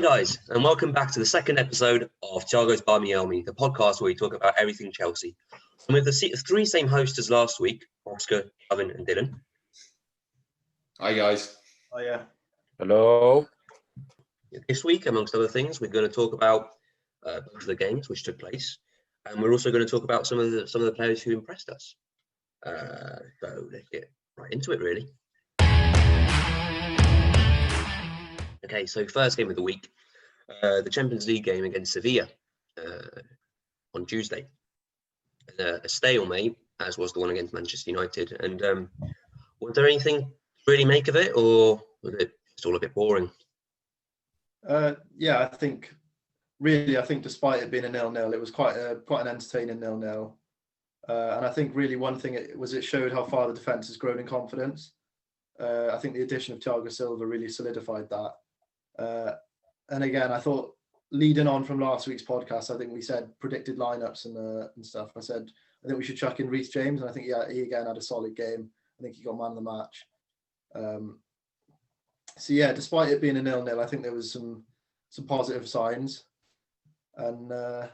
guys, and welcome back to the second episode of THIAGO'S Barmy, the podcast where we talk about everything Chelsea. And with the three same hosts as last week, Oscar, Owen and Dylan. Hi guys. Oh yeah. Hello. This week, amongst other things, we're going to talk about both of the games which took place, and we're also going to talk about some of the players who impressed us. So let's get right into it, really. Okay, so first game of the week, the Champions League game against Sevilla on Tuesday. A stalemate, as was the one against Manchester United. And was there anything to really make of it, or was it just all a bit boring? I think despite it being a 0-0, it was quite an entertaining 0-0. And I think really one thing it showed how far the defence has grown in confidence. I think the addition of Thiago Silva really solidified that. And again, I thought leading on from last week's podcast, I think we said predicted lineups and stuff. I said I think we should chuck in Reece James, and I think he again had a solid game. I think he got man of the match. Despite it being a 0-0, I think there was some positive signs, and I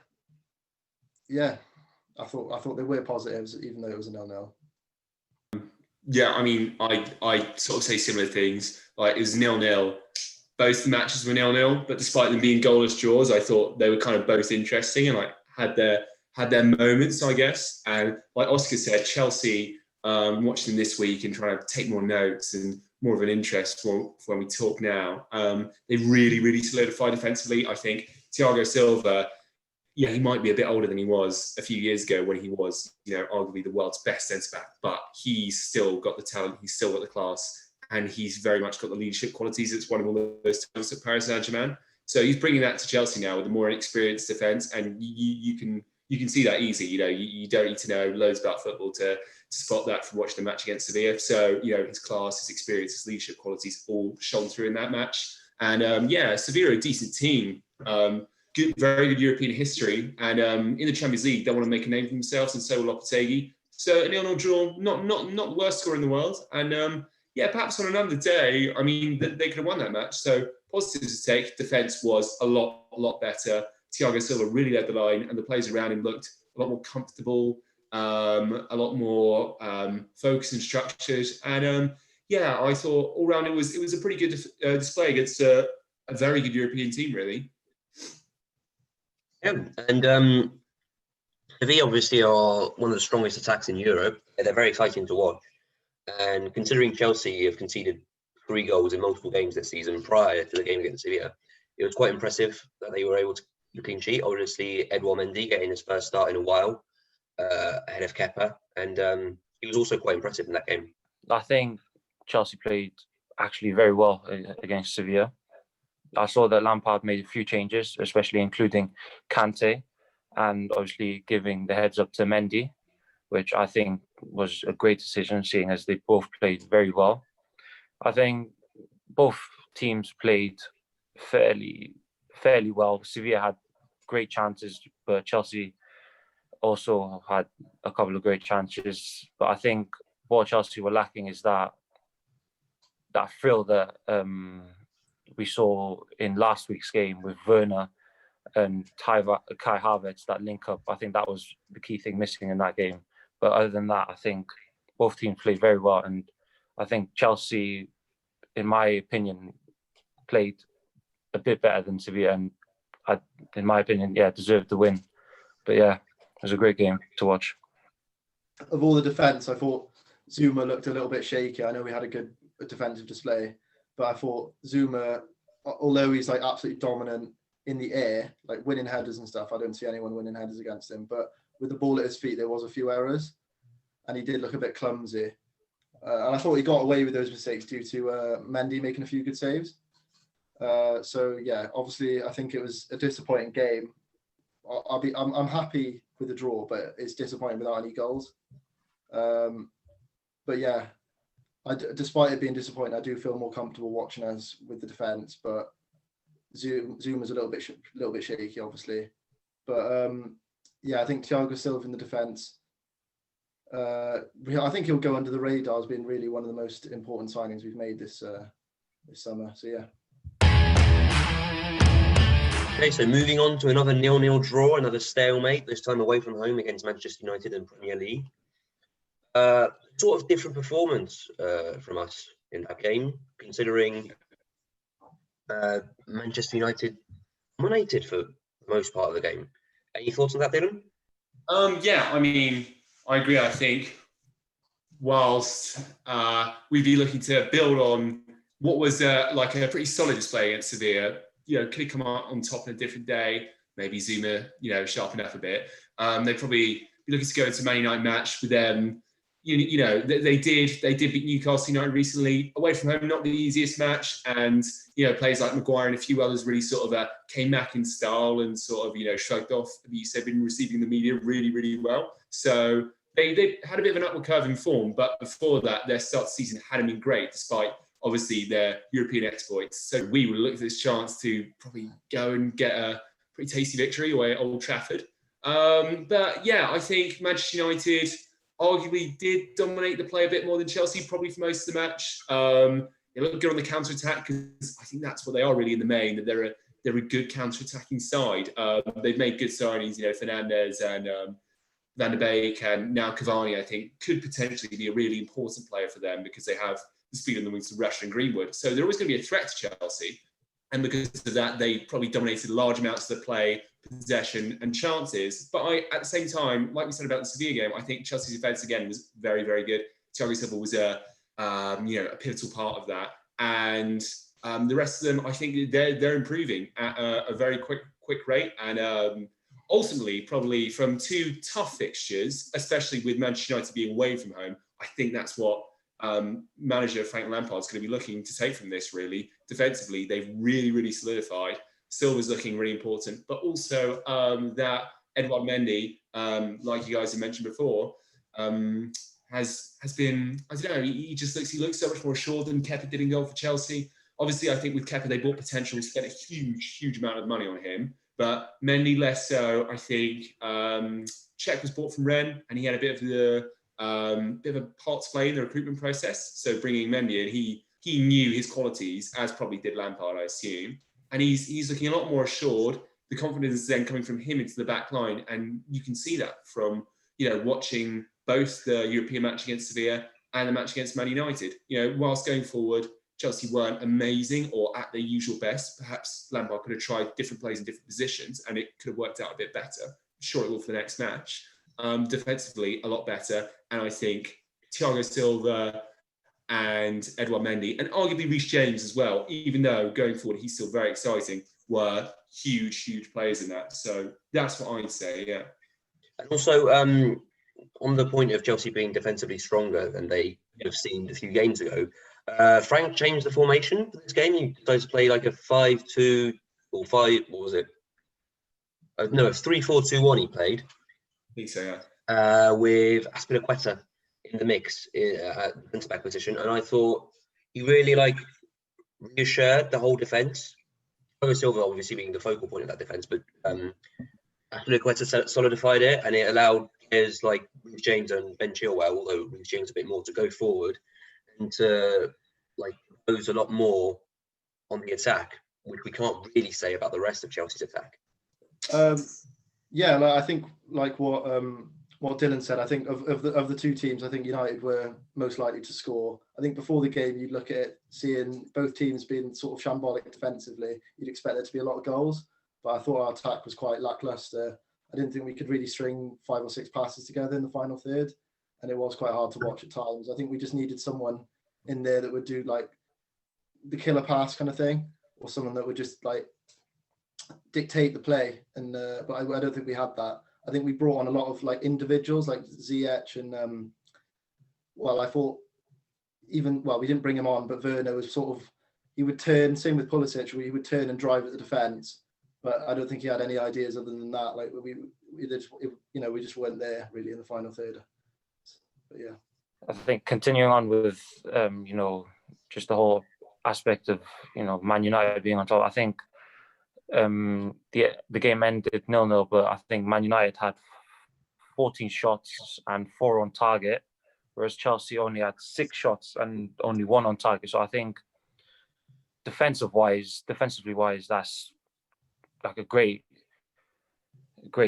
thought there were positives even though it was a 0-0. Yeah, I mean, I sort of say similar things. Like, it was 0-0. Both the matches were 0-0, but despite them being goalless draws, I thought they were kind of both interesting and had their moments, I guess. And like Oscar said, Chelsea, watching them this week and trying to take more notes and more of an interest for when we talk now. They really, really solidified defensively. I think Thiago Silva, yeah, he might be a bit older than he was a few years ago when he was, arguably the world's best centre-back, but he's still got the talent, he's still got the class, and he's very much got the leadership qualities. It's one of all those talents at Paris Saint-Germain. So he's bringing that to Chelsea now with a more inexperienced defence, and you can see that easy. You don't need to know loads about football to spot that from watching the match against Sevilla. So, his class, his experience, his leadership qualities all shone through in that match. And Sevilla are a decent team. Good, very good European history. And in the Champions League, they want to make a name for themselves, and so will Lopetegui. So a 0-0 draw, not the worst score in the world. And perhaps on another day, I mean, they could have won that match. So positives to take. Defence was a lot better. Thiago Silva really led the line, and the players around him looked a lot more comfortable, a lot more focused and structured. And I thought all round it was a pretty good display against a very good European team, really. Yeah, and Sevilla obviously are one of the strongest attacks in Europe. They're very exciting to watch. And considering Chelsea have conceded 3 goals in multiple games this season prior to the game against Sevilla, it was quite impressive that they were able to keep a clean sheet. Obviously, Edouard Mendy getting his first start in a while ahead of Kepa, and he was also quite impressive in that game. I think Chelsea played actually very well against Sevilla. I saw that Lampard made a few changes, especially including Kante, and obviously giving the heads up to Mendy, which I think was a great decision, seeing as they both played very well. I think both teams played fairly well. Sevilla had great chances, but Chelsea also had a couple of great chances. But I think what Chelsea were lacking is that thrill that we saw in last week's game with Werner and Kai Havertz, that link up. I think that was the key thing missing in that game. But other than that, I think both teams played very well. And I think Chelsea, in my opinion, played a bit better than Sevilla. And in my opinion, deserved the win. But it was a great game to watch. Of all the defence, I thought Zuma looked a little bit shaky. I know we had a good defensive display, but I thought Zuma, although he's absolutely dominant in the air, winning headers and stuff, I don't see anyone winning headers against him. But with the ball at his feet, there was a few errors, and he did look a bit clumsy. And I thought he got away with those mistakes due to Mendy making a few good saves. Obviously, I think it was a disappointing game. I'm happy with the draw, but it's disappointing without any goals. Despite it being disappointing, I do feel more comfortable watching us with the defence. But Zuma's a little bit shaky, obviously. But I think Thiago Silva in the defence. I think he'll go under the radar as being really one of the most important signings we've made this summer. So yeah. Okay, so moving on to another 0-0 draw, another stalemate, this time away from home against Manchester United in Premier League. Sort of different performance from us in that game, considering Manchester United dominated for the most part of the game. Any thoughts on that, Dylan? Yeah, I mean, I agree. I think whilst we'd be looking to build on what was like a pretty solid display against Sevilla, could it come out on top on a different day? Maybe Zuma, sharpen up a bit. They'd probably be looking to go into a Man United match with them. They did beat Newcastle United recently away from home, not the easiest match, and players like Maguire and a few others really sort of came back in style and sort of shrugged off abuse they've been receiving in the media really, really well. So they had a bit of an upward curve in form, but before that, their start of the season hadn't been great, despite obviously their European exploits. So we would look at this chance to probably go and get a pretty tasty victory away at Old Trafford. But yeah, I think Manchester United arguably did dominate the play a bit more than Chelsea, probably for most of the match. They look good on the counter-attack because I think that's what they are really in the main, that they're a good counter-attacking side. They've made good signings, Fernandes and Van der Beek, and now Cavani, I think, could potentially be a really important player for them because they have the speed on the wings of Rashford and Greenwood. So they're always going to be a threat to Chelsea. And because of that, they probably dominated large amounts of the play, possession and chances. But at the same time, like we said about the Sevilla game, I think Chelsea's defence again was very, very good. Thiago Silva was a pivotal part of that. And the rest of them, I think they're improving at a very quick rate. And ultimately, probably from two tough fixtures, especially with Manchester United being away from home, I think that's what manager Frank Lampard's going to be looking to take from this, really. Defensively, they've really, really solidified. Silva's looking really important, but also that Edouard Mendy, like you guys have mentioned before, has been, I don't know, he looks so much more assured than Kepa did in goal for Chelsea. Obviously, I think with Kepa, they bought potential to spend a huge amount of money on him, but Mendy less so. I think Cech was bought from Rennes, and he had a bit of a part to play in the recruitment process. So bringing Mendy in, he knew his qualities, as probably did Lampard, I assume. And he's looking a lot more assured. The confidence is then coming from him into the back line. And you can see that from, watching both the European match against Sevilla and the match against Man United. Whilst going forward, Chelsea weren't amazing or at their usual best. Perhaps Lampard could have tried different plays in different positions and it could have worked out a bit better. I'm sure it will for the next match. Defensively, a lot better. And I think Thiago Silva and Edouard Mendy, and arguably Reece James as well, even though going forward he's still very exciting, were huge players in that. So that's what I'd say, yeah. And also, on the point of Chelsea being defensively stronger than they have seen a few games ago, Frank changed the formation for this game. He decided to play like a 5-2 or 5, what was it? No, it's 3-4-2-1 he played. I think so, yeah. With Azpilicueta in the mix at centre-back position, and I thought he really reassured the whole defence. Thiago Silva obviously being the focal point of that defence, but Azpilicueta solidified it, and it allowed players like Reece James and Ben Chilwell, although Reece James a bit more, to go forward and to propose a lot more on the attack, which we can't really say about the rest of Chelsea's attack. I think what Dylan said. I think of the two teams, I think United were most likely to score. I think before the game, you'd look at it, seeing both teams being sort of shambolic defensively, you'd expect there to be a lot of goals. But I thought our attack was quite lacklustre. I didn't think we could really string 5 or 6 passes together in the final third, and it was quite hard to watch at times. I think we just needed someone in there that would do the killer pass kind of thing, or someone that would just dictate the play. And but I don't think we had that. I think we brought on a lot of individuals like Ziyech and I thought we didn't bring him on, but Werner was he would turn, same with Pulisic, he would turn and drive at the defence, but I don't think he had any ideas other than that. We just weren't there really in the final third. But yeah, I think continuing on with just the whole aspect of Man United being on top, I think the game ended 0-0, but I think Man United had 14 shots and 4 on target, whereas Chelsea only had 6 shots and only 1 on target. So I think defensively wise, that's like a great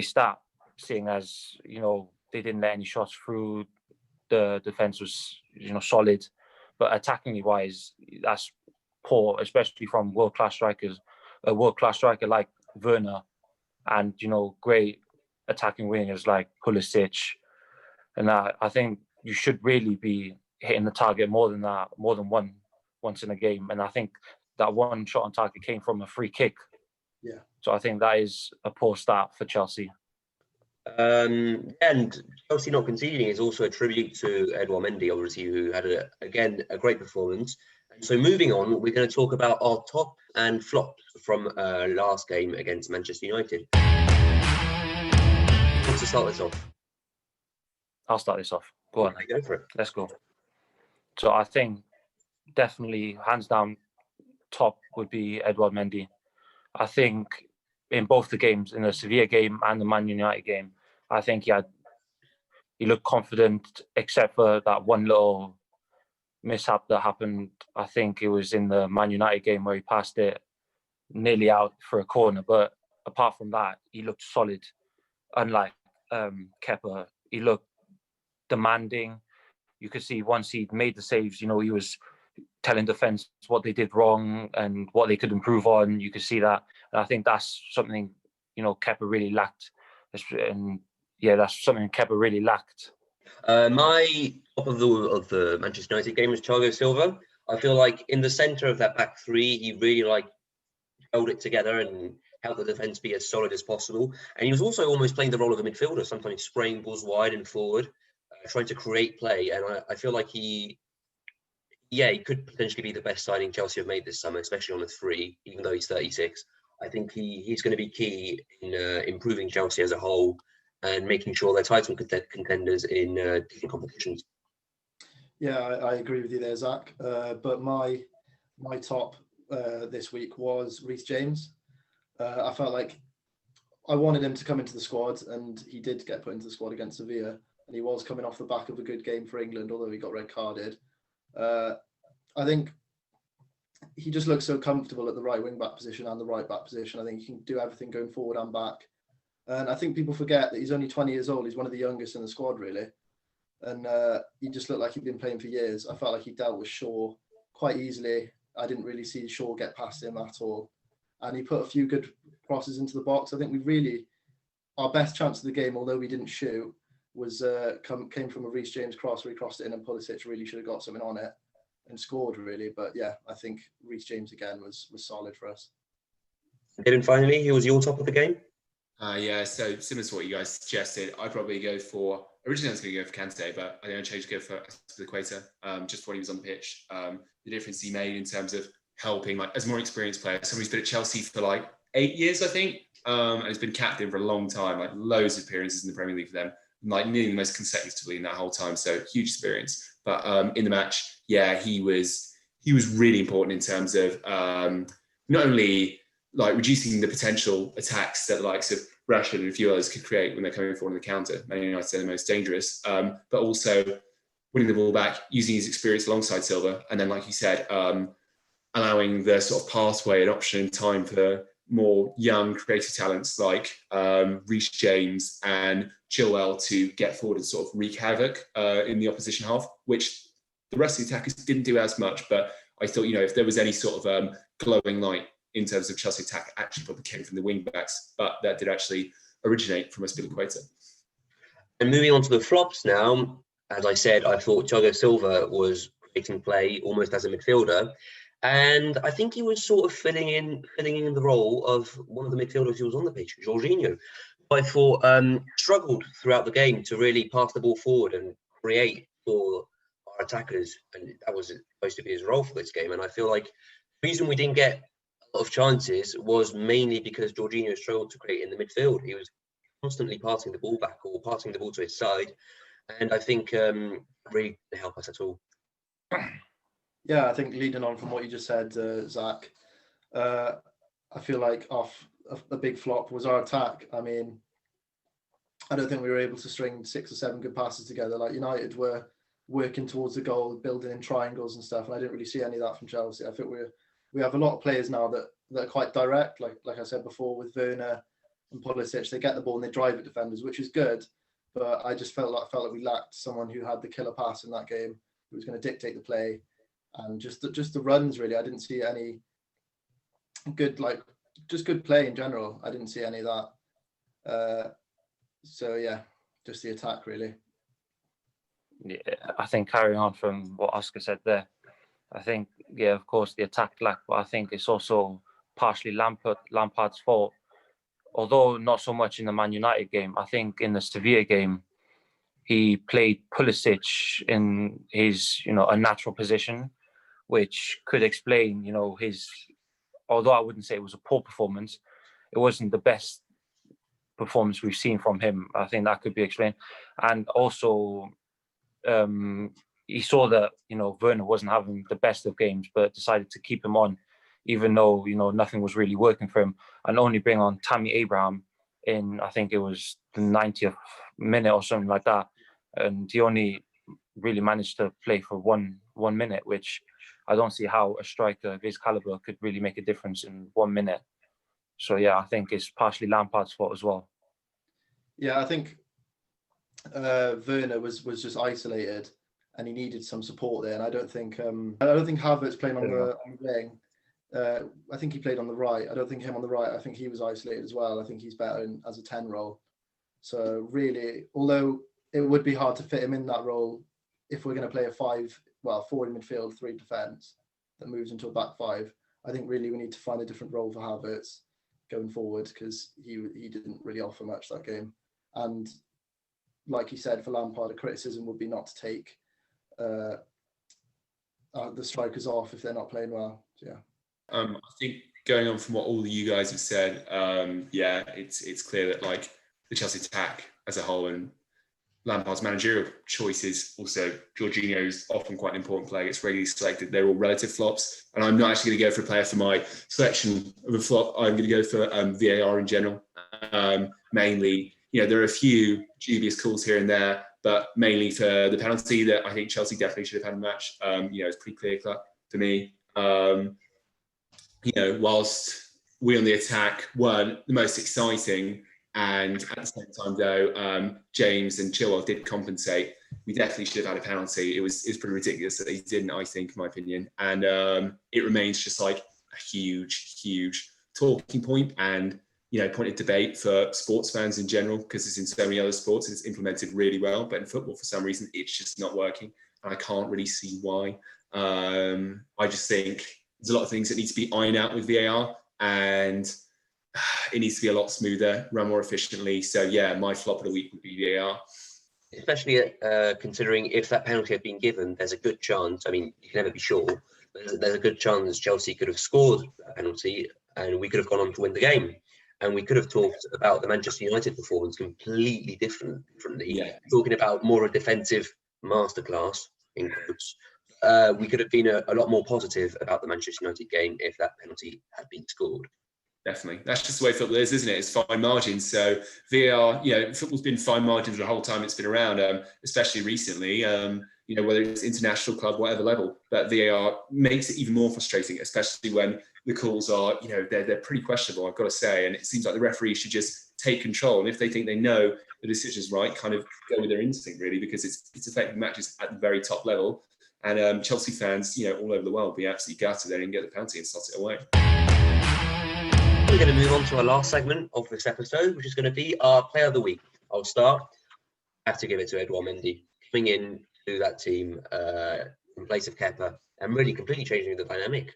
start, seeing as they didn't let any shots through. The defense was solid, but attackingly wise, that's poor, especially from world class strikers. A world class striker like Werner, and great attacking wingers like Pulisic, and I think you should really be hitting the target more than that, more than once in a game. And I think that one shot on target came from a free kick. Yeah. So I think that is a poor start for Chelsea. And Chelsea not conceding is also a tribute to Edouard Mendy, obviously, who had a great performance. And so moving on, we're going to talk about our top and flops from last game against Manchester United. What's to start this off? I'll start this off. Go on. Go for it. Let's go. So I think definitely, hands down, top would be Edouard Mendy. I think in both the games, in the Sevilla game and the Man United game, I think he looked confident, except for that one little mishap that happened. I think it was in the Man United game where he passed it nearly out for a corner. But apart from that, he looked solid. Unlike Kepa, he looked demanding. You could see once he made the saves, he was telling defence what they did wrong and what they could improve on. You could see that. And I think that's something, Kepa really lacked. And yeah, that's something Kepa really lacked. My top of the Manchester United game was Thiago Silva. I feel like in the centre of that back three, he really held it together and helped the defence be as solid as possible. And he was also almost playing the role of a midfielder, sometimes spraying balls wide and forward, trying to create play. And I feel like he could potentially be the best signing Chelsea have made this summer, especially on the three, even though he's 36. I think he's going to be key in improving Chelsea as a whole and making sure they're title contenders in different competitions. Yeah, I agree with you there, Zach. But my top this week was Reece James. I felt like I wanted him to come into the squad, and he did get put into the squad against Sevilla, and he was coming off the back of a good game for England, although he got red carded. I think he just looks so comfortable at the right wing back position and the right back position. I think he can do everything going forward and back. And I think people forget that he's only 20 years old. He's one of the youngest in the squad, really. And he just looked like he'd been playing for years. I felt like he dealt with Shaw quite easily. I didn't really see Shaw get past him at all. And he put a few good crosses into the box. I think our best chance of the game, although we didn't shoot, was came from a Reece James cross where he crossed it in, and Pulisic really should have got something on it and scored, really. But yeah, I think Reece James again was solid for us. And finally, who was your top of the game? So similar to what you guys suggested, I'd probably go for, originally I was going to go for Kante, but I think I changed to go for Aspilicueta, just when he was on the pitch. The difference he made in terms of helping, as a more experienced player, somebody who's been at Chelsea for 8 years, I think, and has been captain for a long time, loads of appearances in the Premier League for them, nearly the most consecutively in that whole time, so huge experience. But in the match, he was really important in terms of not only reducing the potential attacks that the likes of Rashford and a few others could create when they're coming forward on the counter. Man United are the most dangerous, but also winning the ball back, using his experience alongside Silva, and then, like you said, allowing the sort of pathway and option in time for more young creative talents like Reece James and Chilwell to get forward and sort of wreak havoc in the opposition half, which the rest of the attackers didn't do as much. But I thought, if there was any sort of glowing light in terms of Chelsea attack, actually probably came from the wing backs, but that did actually originate from Aspilicueta. And moving on to the flops now, as I said, I thought Thiago Silva was creating play almost as a midfielder. And I think he was sort of filling in the role of one of the midfielders who was on the pitch, Jorginho, who I thought struggled throughout the game to really pass the ball forward and create for our attackers. And that was supposed to be his role for this game. And I feel like the reason we didn't get a lot of chances was mainly because Jorginho struggled to create in the midfield. He was constantly passing the ball back or passing the ball to his side. And I think really didn't help us at all. Yeah, I think leading on from what you just said, Zach, I feel like a big flop was our attack. I mean, I don't think we were able to string 6 or 7 good passes together. United were working towards the goal, building in triangles and stuff, and I didn't really see any of that from Chelsea. I think we have a lot of players now that that are quite direct. Like I said before, with Werner and Pulisic, they get the ball and they drive at defenders, which is good. But I just felt like we lacked someone who had the killer pass in that game, who was going to dictate the play, and just the runs. Really, I didn't see any good just good play in general. I didn't see any of that. So yeah, just the attack really. Yeah, I think carrying on from what Oscar said there, I think, yeah, of course the attack lack, but I think it's also partially Lampard's fault. Although not so much in the Man United game, I think in the Sevilla game, he played Pulisic in his, a natural position, which could explain, although I wouldn't say it was a poor performance, it wasn't the best performance we've seen from him. I think that could be explained. And also, he saw that, Werner wasn't having the best of games, but decided to keep him on, even though, nothing was really working for him, and only bring on Tammy Abraham in, I think it was the 90th minute or something like that. And he only really managed to play for one minute, which I don't see how a striker of his caliber could really make a difference in 1 minute. So yeah, I think it's partially Lampard's fault as well. Yeah, I think Werner was just isolated, and he needed some support there. And I don't think Havertz playing on the wing. I think he played on the right. I don't think him on the right. I think he was isolated as well. I think he's better as a 10 role. So really, although it would be hard to fit him in that role, if we're going to play a 4 in midfield, 3 defence that moves into a back 5, I think really we need to find a different role for Havertz going forward, because he didn't really offer much that game. And like you said, for Lampard, a criticism would be not to take the strikers off if they're not playing well. So, yeah. I think going on from what all of you guys have said, it's clear that the Chelsea attack as a whole and Lampard's managerial choices, also Jorginho's often quite an important player, gets regularly selected. They're all relative flops. And I'm not actually going to go for a player for my selection of a flop. I'm going to go for VAR in general. Mainly, there are a few dubious calls here and there, but mainly for the penalty that I think Chelsea definitely should have had a match. It's pretty clear cut for me. Whilst we on the attack weren't the most exciting, and at the same time, though, James and Chilwell did compensate, we definitely should have had a penalty. It was pretty ridiculous that he didn't, I think, in my opinion. And it remains just a huge talking point and, point of debate for sports fans in general, because it's in so many other sports and it's implemented really well. But in football, for some reason, it's just not working. And I can't really see why. I just think there's a lot of things that need to be ironed out with VAR, and it needs to be a lot smoother, run more efficiently. So yeah, my flop of the week would be VAR. Especially considering if that penalty had been given, there's a good chance, I mean, you can never be sure, but there's a good chance Chelsea could have scored a penalty and we could have gone on to win the game. And we could have talked about the Manchester United performance completely differently. Yeah. Talking about more a defensive masterclass, in quotes. We could have been a lot more positive about the Manchester United game if that penalty had been scored. Definitely. That's just the way football is, isn't it? It's fine margins. So VAR, football's been fine margins the whole time it's been around, especially recently, whether it's international club, whatever level. But VAR makes it even more frustrating, especially when the calls are, they're pretty questionable, I've got to say. And it seems like the referee should just take control. And if they think they know the decision's right, kind of go with their instinct, really, because it's affecting matches at the very top level. And Chelsea fans, all over the world, be absolutely gutted they didn't get the penalty and slot it away. We're going to move on to our last segment of this episode, which is going to be our player of the week. I'll start. I have to give it to Edouard Mendy, coming in to that team in place of Kepa and really completely changing the dynamic.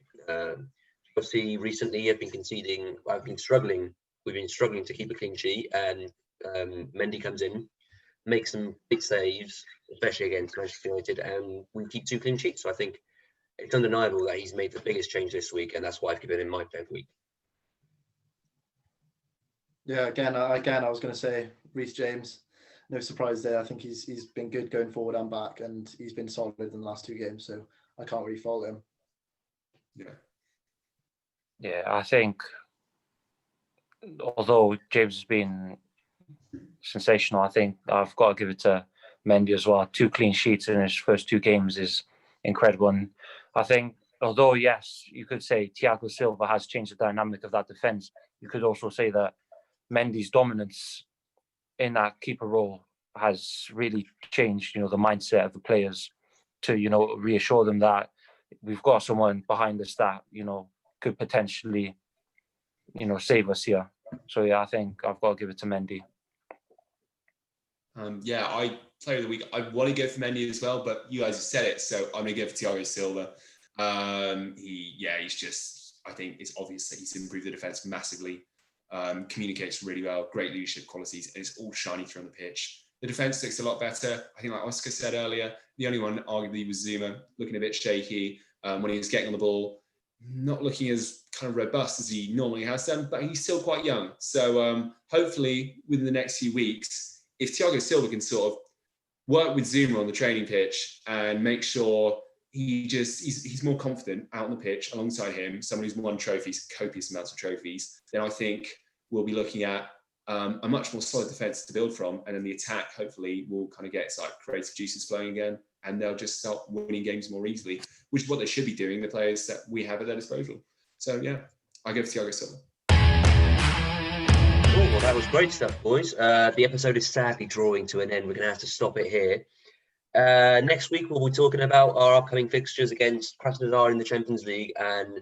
Chelsea recently have been conceding. We've been struggling to keep a clean sheet, and Mendy comes in, makes some big saves, especially against Manchester United, and we keep 2 clean sheets. So I think it's undeniable that he's made the biggest change this week, and that's why I've given him my player of the week. Yeah, again, I was going to say Reece James. No surprise there. I think he's been good going forward and back, and he's been solid in the last 2 games. So I can't really fault him. Yeah, I think although James has been sensational, I think I've got to give it to Mendy as well. 2 clean sheets in his first 2 games is incredible. And I think although yes, you could say Thiago Silva has changed the dynamic of that defence, you could also say that Mendy's dominance in that keeper role has really changed, the mindset of the players to, reassure them that we've got someone behind us that, could potentially, save us here. So yeah, I think I've got to give it to Mendy. Player of the week, I want to go for Mendy as well, but you guys have said it, so I'm going to go for Thiago Silva. He's just, I think it's obvious that he's improved the defence massively. Communicates really well, great leadership qualities, and it's all shiny through on the pitch. The defence looks a lot better. I think, like Oscar said earlier, the only one arguably was Zuma, looking a bit shaky when he was getting on the ball, not looking as kind of robust as he normally has done, but he's still quite young. So hopefully within the next few weeks, if Thiago Silva can sort of work with Zuma on the training pitch and make sure he's more confident out on the pitch alongside him, someone who's won trophies, copious amounts of trophies, then I think we'll be looking at a much more solid defence to build from, and then the attack hopefully will kind of get its like creative juices flowing again, and they'll just start winning games more easily, which is what they should be doing, the players that we have at their disposal. So yeah, I go for Thiago Silva. Oh, well, that was great stuff, boys. The episode is sadly drawing to an end. We're going to have to stop it here. Next week, we'll be talking about our upcoming fixtures against Krasnodar in the Champions League, and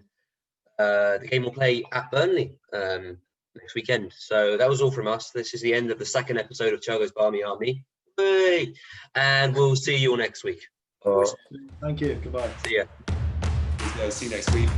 the game will play at Burnley next weekend. So that was all from us. This is the end of the second episode of THIAGO'S Barmy Army. Hey! And we'll see you all next week. Thank you. Goodbye. See ya. See you next week.